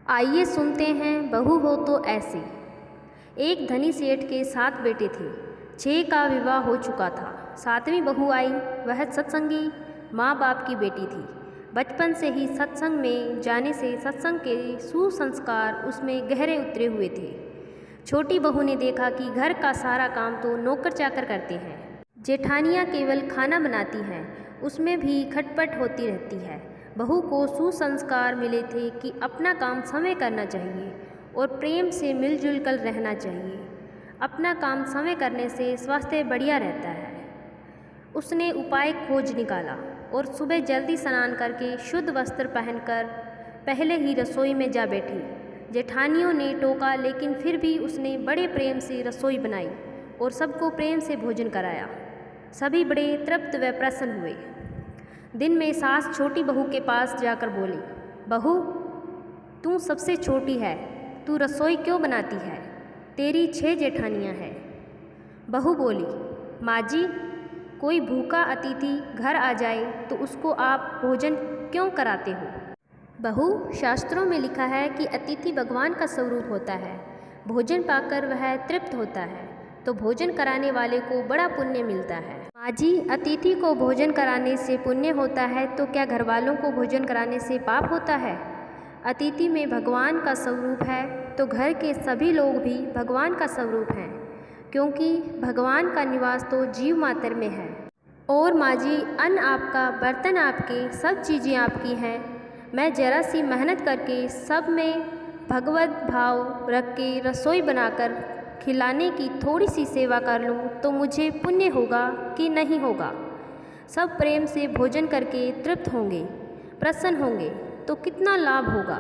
आइए सुनते हैं बहू हो तो ऐसे। एक धनी सेठ के 7 बेटे थे। 6 का विवाह हो चुका था। 7वीं बहू आई। वह सत्संगी माँ बाप की बेटी थी। बचपन से ही सत्संग में जाने से सत्संग के सुसंस्कार उसमें गहरे उतरे हुए थे। छोटी बहू ने देखा कि घर का सारा काम तो नौकर चाकर करते हैं, जेठानियाँ केवल खाना बनाती हैं, उसमें भी खटपट होती रहती है। बहू को सुसंस्कार मिले थे कि अपना काम समय करना चाहिए और प्रेम से मिलजुल कर रहना चाहिए। अपना काम समय करने से स्वास्थ्य बढ़िया रहता है। उसने उपाय खोज निकाला और सुबह जल्दी स्नान करके शुद्ध वस्त्र पहनकर पहले ही रसोई में जा बैठी। जेठानियों ने टोका, लेकिन फिर भी उसने बड़े प्रेम से रसोई बनाई और सबको प्रेम से भोजन कराया। सभी बड़े तृप्त व प्रसन्न हुए। दिन में सास छोटी बहू के पास जाकर बोली, बहू, तू सबसे छोटी है, तू रसोई क्यों बनाती है? तेरी 6 जेठानियाँ हैं। बहू बोली, माँ जी, कोई भूखा अतिथि घर आ जाए तो उसको आप भोजन क्यों कराते हो? बहू, शास्त्रों में लिखा है कि अतिथि भगवान का स्वरूप होता है। भोजन पाकर वह तृप्त होता है तो भोजन कराने वाले को बड़ा पुण्य मिलता है। माँ जी, अतिथि को भोजन कराने से पुण्य होता है तो क्या घर वालों को भोजन कराने से पाप होता है? अतिथि में भगवान का स्वरूप है तो घर के सभी लोग भी भगवान का स्वरूप हैं, क्योंकि भगवान का निवास तो जीव मात्र में है। और माँ जी, अन्न आपका, बर्तन आपके, सब चीज़ें आपकी हैं। मैं जरा सी मेहनत करके सब में भगवत भाव रख के रसोई बनाकर खिलाने की थोड़ी सी सेवा कर लूँ तो मुझे पुण्य होगा कि नहीं होगा? सब प्रेम से भोजन करके तृप्त होंगे, प्रसन्न होंगे तो कितना लाभ होगा।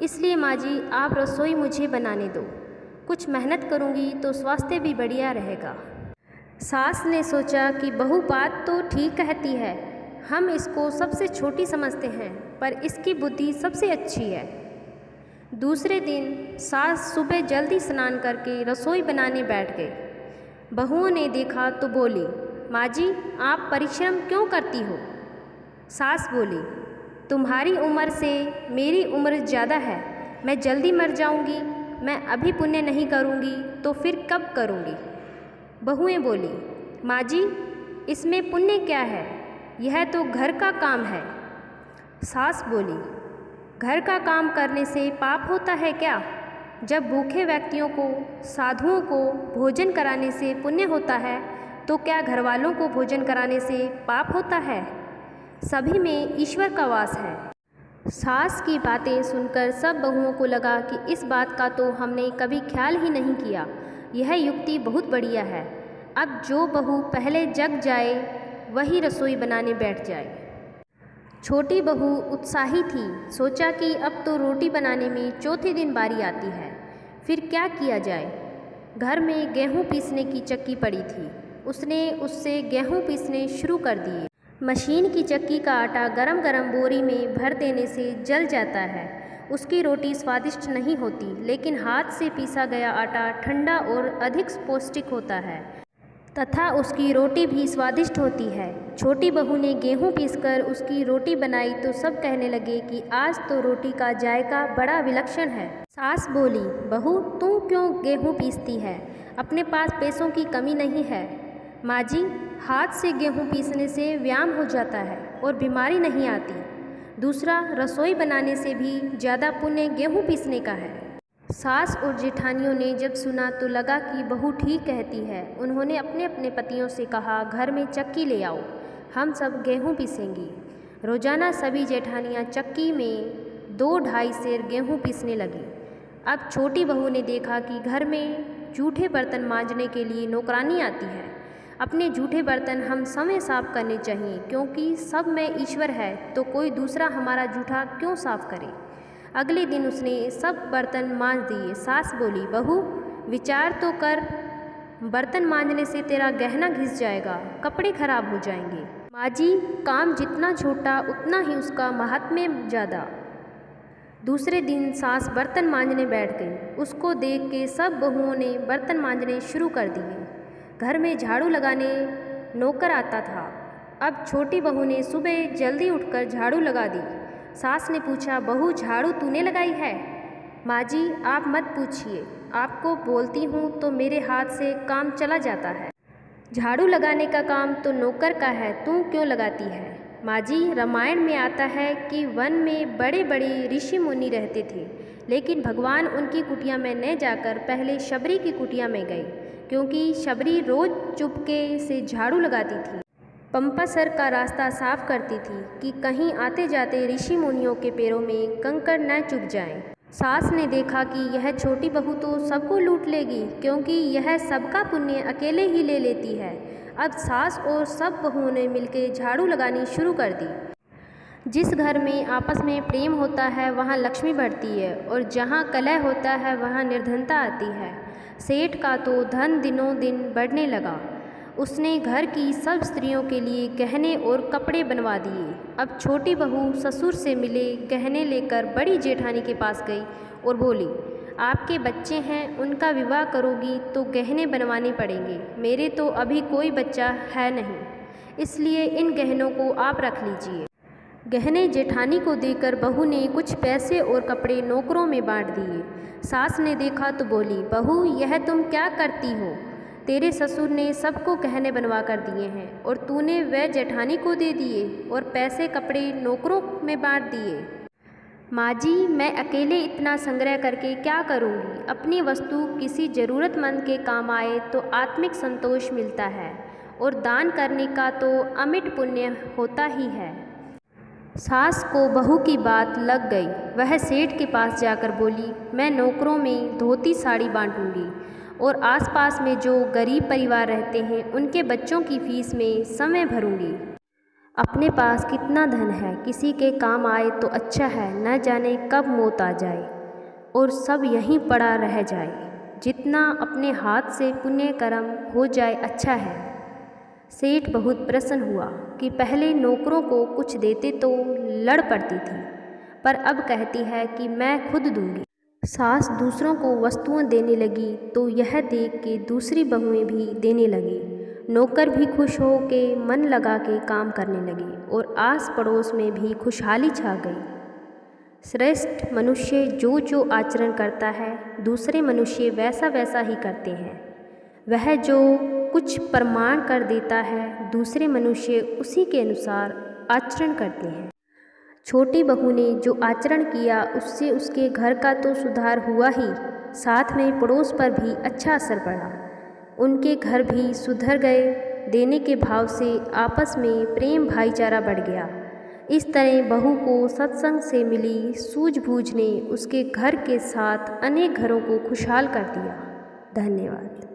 इसलिए माँ जी, आप रसोई मुझे बनाने दो। कुछ मेहनत करूँगी तो स्वास्थ्य भी बढ़िया रहेगा। सास ने सोचा कि बहू बात तो ठीक कहती है, हम इसको सबसे छोटी समझते हैं, पर इसकी बुद्धि सबसे अच्छी है। दूसरे दिन सास सुबह जल्दी स्नान करके रसोई बनाने बैठ गए। बहुओं ने देखा तो बोली, माँ जी, आप परिश्रम क्यों करती हो? सास बोली, तुम्हारी उम्र से मेरी उम्र ज़्यादा है, मैं जल्दी मर जाऊंगी। मैं अभी पुण्य नहीं करूंगी तो फिर कब करूंगी? बहुएं बोली, माँ जी, इसमें पुण्य क्या है? यह तो घर का काम है। सास बोली, घर का काम करने से पाप होता है क्या? जब भूखे व्यक्तियों को, साधुओं को भोजन कराने से पुण्य होता है तो क्या घर वालों को भोजन कराने से पाप होता है? सभी में ईश्वर का वास है। सास की बातें सुनकर सब बहुओं को लगा कि इस बात का तो हमने कभी ख्याल ही नहीं किया। यह युक्ति बहुत बढ़िया है। अब जो बहू पहले जग जाए वही रसोई बनाने बैठ जाए। छोटी बहू उत्साही थी। सोचा कि अब तो रोटी बनाने में चौथे दिन बारी आती है, फिर क्या किया जाए। घर में गेहूं पीसने की चक्की पड़ी थी। उसने उससे गेहूं पीसने शुरू कर दिए। मशीन की चक्की का आटा गरम गरम बोरी में भर देने से जल जाता है। उसकी रोटी स्वादिष्ट नहीं होती, लेकिन हाथ से पीसा गया आटा ठंडा और अधिक पौष्टिक होता है तथा उसकी रोटी भी स्वादिष्ट होती है। छोटी बहू ने गेहूं पीसकर उसकी रोटी बनाई तो सब कहने लगे कि आज तो रोटी का जायका बड़ा विलक्षण है। सास बोली, बहू, तू क्यों गेहूं पीसती है? अपने पास पैसों की कमी नहीं है। माँ जी, हाथ से गेहूं पीसने से व्यायाम हो जाता है और बीमारी नहीं आती। दूसरा, रसोई बनाने से भी ज़्यादा पुण्य गेहूं पीसने का है। सास और जेठानियों ने जब सुना तो लगा कि बहू ठीक कहती है। उन्होंने अपने अपने पतियों से कहा, घर में चक्की ले आओ, हम सब गेहूं पीसेंगी। रोजाना सभी जेठानियां चक्की में 2-2.5 सेर गेहूं पीसने लगी। अब छोटी बहू ने देखा कि घर में जूठे बर्तन मांजने के लिए नौकरानी आती है। अपने जूठे बर्तन हम समय साफ करने चाहिए, क्योंकि सब में ईश्वर है तो कोई दूसरा हमारा जूठा क्यों साफ करे। अगले दिन उसने सब बर्तन मांज दिए। सास बोली, बहू, विचार तो कर, बर्तन मांजने से तेरा गहना घिस जाएगा, कपड़े खराब हो जाएंगे। माँ जी, काम जितना छोटा उतना ही उसका महात्म्य ज़्यादा। दूसरे दिन सास बर्तन मांजने बैठ गई। उसको देख के सब बहुओं ने बर्तन मांजने शुरू कर दिए। घर में झाड़ू लगाने नौकर आता था। अब छोटी बहू ने सुबह जल्दी उठकर झाड़ू लगा दी। सास ने पूछा, बहू, झाड़ू तूने लगाई है? माँ जी आप मत पूछिए, आपको बोलती हूँ तो मेरे हाथ से काम चला जाता है। झाड़ू लगाने का काम तो नौकर का है, तू क्यों लगाती है? माँ जी रामायण में आता है कि वन में बड़े बड़े ऋषि मुनि रहते थे, लेकिन भगवान उनकी कुटिया में न जाकर पहले शबरी की कुटिया में गए, क्योंकि शबरी रोज चुपके से झाड़ू लगाती थी, पंपासर का रास्ता साफ करती थी कि कहीं आते जाते ऋषि मुनियों के पैरों में कंकड़ न चुभ जाएं। सास ने देखा कि यह छोटी बहू तो सबको लूट लेगी, क्योंकि यह सबका पुण्य अकेले ही ले लेती है। अब सास और सब बहुओं ने मिलकर झाड़ू लगानी शुरू कर दी। जिस घर में आपस में प्रेम होता है वहाँ लक्ष्मी बढ़ती है, और जहाँ कलह होता है वहाँ निर्धनता आती है। सेठ का तो धन दिनों दिन बढ़ने लगा। उसने घर की सब स्त्रियों के लिए गहने और कपड़े बनवा दिए। अब छोटी बहू ससुर से मिले गहने लेकर बड़ी जेठानी के पास गई और बोली, आपके बच्चे हैं, उनका विवाह करोगी तो गहने बनवाने पड़ेंगे। मेरे तो अभी कोई बच्चा है नहीं, इसलिए इन गहनों को आप रख लीजिए। गहने जेठानी को देकर बहू ने कुछ पैसे और कपड़े नौकरों में बांट दिए। सास ने देखा तो बोली, बहू यह तुम क्या करती हो? तेरे ससुर ने सबको गहने बनवा कर दिए हैं और तूने वह जेठानी को दे दिए और पैसे कपड़े नौकरों में बांट दिए। माँ जी मैं अकेले इतना संग्रह करके क्या करूँगी? अपनी वस्तु किसी ज़रूरतमंद के काम आए तो आत्मिक संतोष मिलता है, और दान करने का तो अमिट पुण्य होता ही है। सास को बहू की बात लग गई। वह सेठ के पास जाकर बोली, मैं नौकरों में धोती साड़ी बांटूंगी और आसपास में जो गरीब परिवार रहते हैं उनके बच्चों की फीस में समय भरूंगी। अपने पास कितना धन है, किसी के काम आए तो अच्छा है, न जाने कब मौत आ जाए और सब यहीं पड़ा रह जाए। जितना अपने हाथ से पुण्य कर्म हो जाए अच्छा है। सेठ बहुत प्रसन्न हुआ कि पहले नौकरों को कुछ देते तो लड़ पड़ती थी, पर अब कहती है कि मैं खुद दूंगी। सास दूसरों को वस्तुएं देने लगी तो यह देख के दूसरी बहुएं भी देने लगी। नौकर भी खुश हो के मन लगा के काम करने लगे और आस पड़ोस में भी खुशहाली छा गई। श्रेष्ठ मनुष्य जो जो आचरण करता है दूसरे मनुष्य वैसा वैसा ही करते हैं। वह जो कुछ प्रमाण कर देता है दूसरे मनुष्य उसी के अनुसार आचरण करते हैं। छोटी बहू ने जो आचरण किया उससे उसके घर का तो सुधार हुआ ही, साथ में पड़ोस पर भी अच्छा असर पड़ा। उनके घर भी सुधर गए। देने के भाव से आपस में प्रेम भाईचारा बढ़ गया। इस तरह बहू को सत्संग से मिली सूझबूझ ने उसके घर के साथ अनेक घरों को खुशहाल कर दिया। धन्यवाद।